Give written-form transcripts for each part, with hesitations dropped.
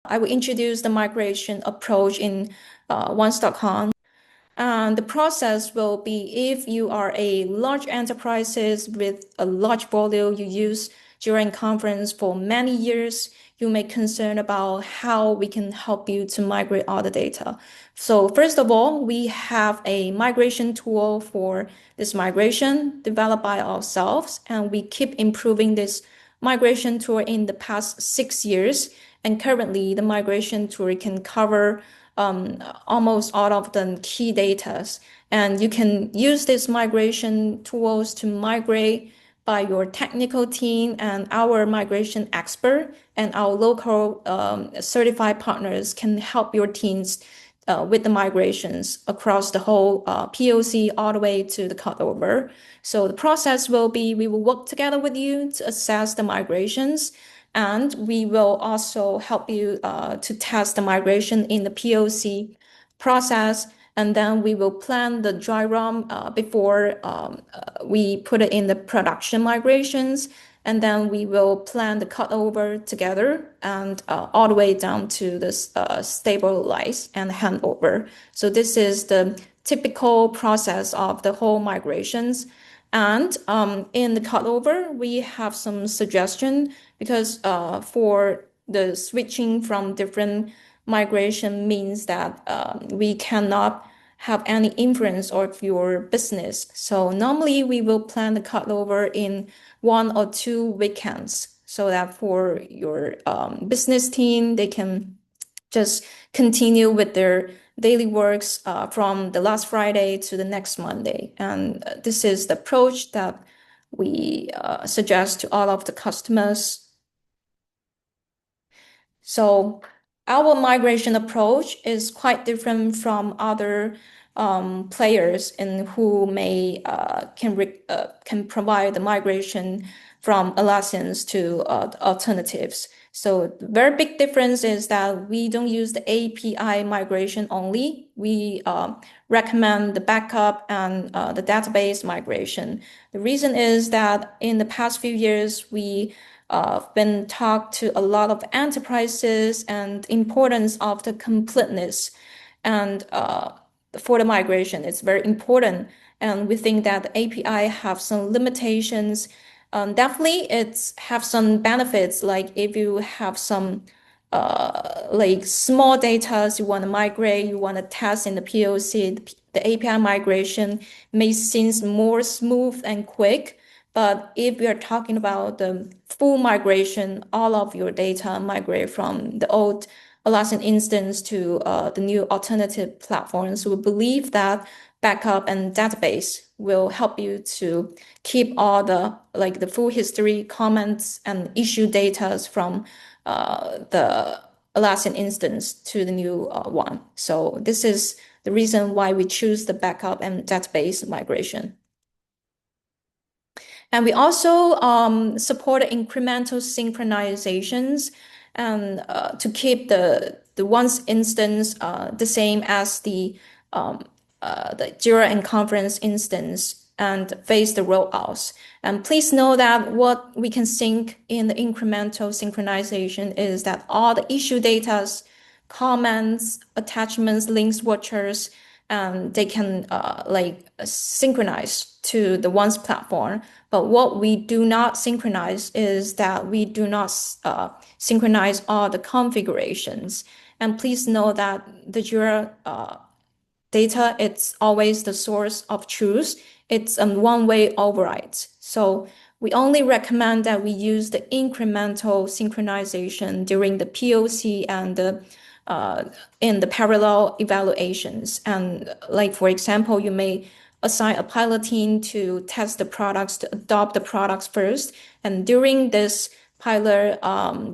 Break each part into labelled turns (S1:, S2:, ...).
S1: I will introduce the migration approach in once.com. And the process will be if you are a large enterprises with a large volume, you use Jira and Confluence for many years, you may concern about how we can help you to migrate all the data. So first of all, we have a migration tool for this migration developed by ourselves, and we keep improving this migration tool in the past 6 years. And currently, the migration tool can cover almost all of the key data. And you can use these migration tools to migrate by your technical team, and our migration expert and our local certified partners can help your teams with the migrations across the whole POC all the way to the cutover. So the process will be, we will work together with you to assess the migrations, and we will also help you to test the migration in the POC process. And then we will plan the dry run before we put it in the production migrations. And then we will plan the cutover together and all the way down to the stabilize and handover. So this is the typical process of the whole migrations. And in the cutover, we have some suggestion because for the switching from different migration means that we cannot have any influence of your business. So normally we will plan the cutover in 1 or 2 weekends so that for your business team, they can just continue with their daily works from the last Friday to the next Monday. And this is the approach that we suggest to all of the customers. So our migration approach is quite different from other players in who may can provide the migration from Atlassians to alternatives. So the very big difference is that we don't use the API migration only. We recommend the backup and the database migration. The reason is that in the past few years, we been talked to a lot of enterprises and importance of the completeness. And for the migration, it's very important. And we think that the API have some limitations. Definitely, it's have some benefits, like if you have some like small data you want to migrate, you want to test in the POC, the API migration may seem more smooth and quick. But if we are talking about the full migration, all of your data migrate from the old Atlassian instance to the new alternative platforms, we believe that backup and database will help you to keep all the full history, comments, and issue data from the Atlassian instance to the new one. So this is the reason why we choose the backup and database migration. And we also support incremental synchronizations and to keep the once instance the same as the Jira and Confluence instance and face the rollouts. And please know that what we can sync in the incremental synchronization is that all the issue data, comments, attachments, links, watchers, they can synchronize to the one's platform. But what we do not synchronize is that we do not synchronize all the configurations. And please know that the Jira data, it's always the source of truth. It's a one-way override. So we only recommend that we use the incremental synchronization during the POC and in the parallel evaluations. And like, for example, you may assign a pilot team to test the products, to adopt the products first. And during this pilot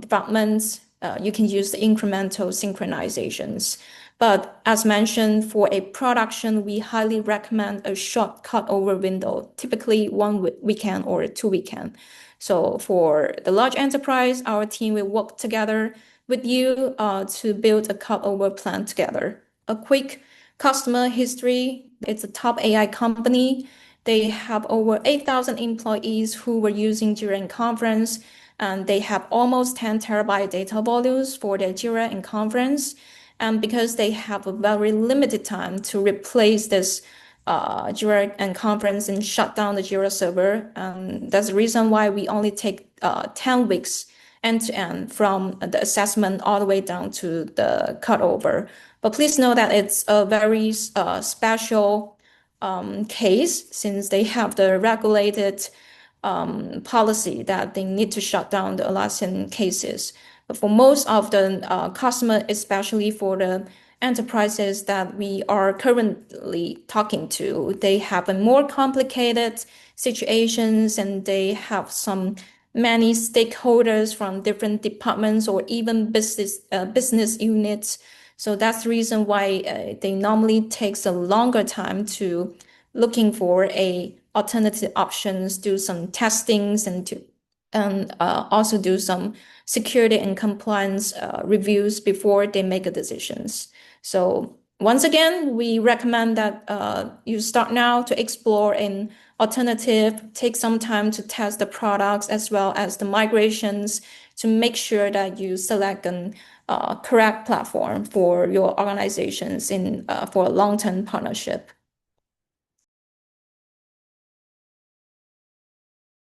S1: development, you can use the incremental synchronizations. But as mentioned, for a production, we highly recommend a short cutover window, typically 1 weekend or 2 weekends. So for the large enterprise, our team will work together with you to build a cutover plan together. A quick customer history, it's a top AI company. They have over 8,000 employees who were using Jira and Confluence. and they have almost 10 terabyte data volumes for their Jira and Confluence. And because they have a very limited time to replace this Jira and Confluence and shut down the Jira server, that's the reason why we only take 10 weeks end-to-end from the assessment all the way down to the cutover. But please know that it's a very special case, since they have the regulated policy that they need to shut down the Atlassian cases. But for most of the customer, especially for the enterprises that we are currently talking to, they have a more complicated situations, and they have many stakeholders from different departments or even business units. So that's the reason why they normally takes a longer time to looking for a alternative options, do some testings, and also do some security and compliance reviews before they make a decisions. So once again, we recommend that you start now to explore an alternative, take some time to test the products as well as the migrations to make sure that you select an correct platform for your organizations for a long-term partnership.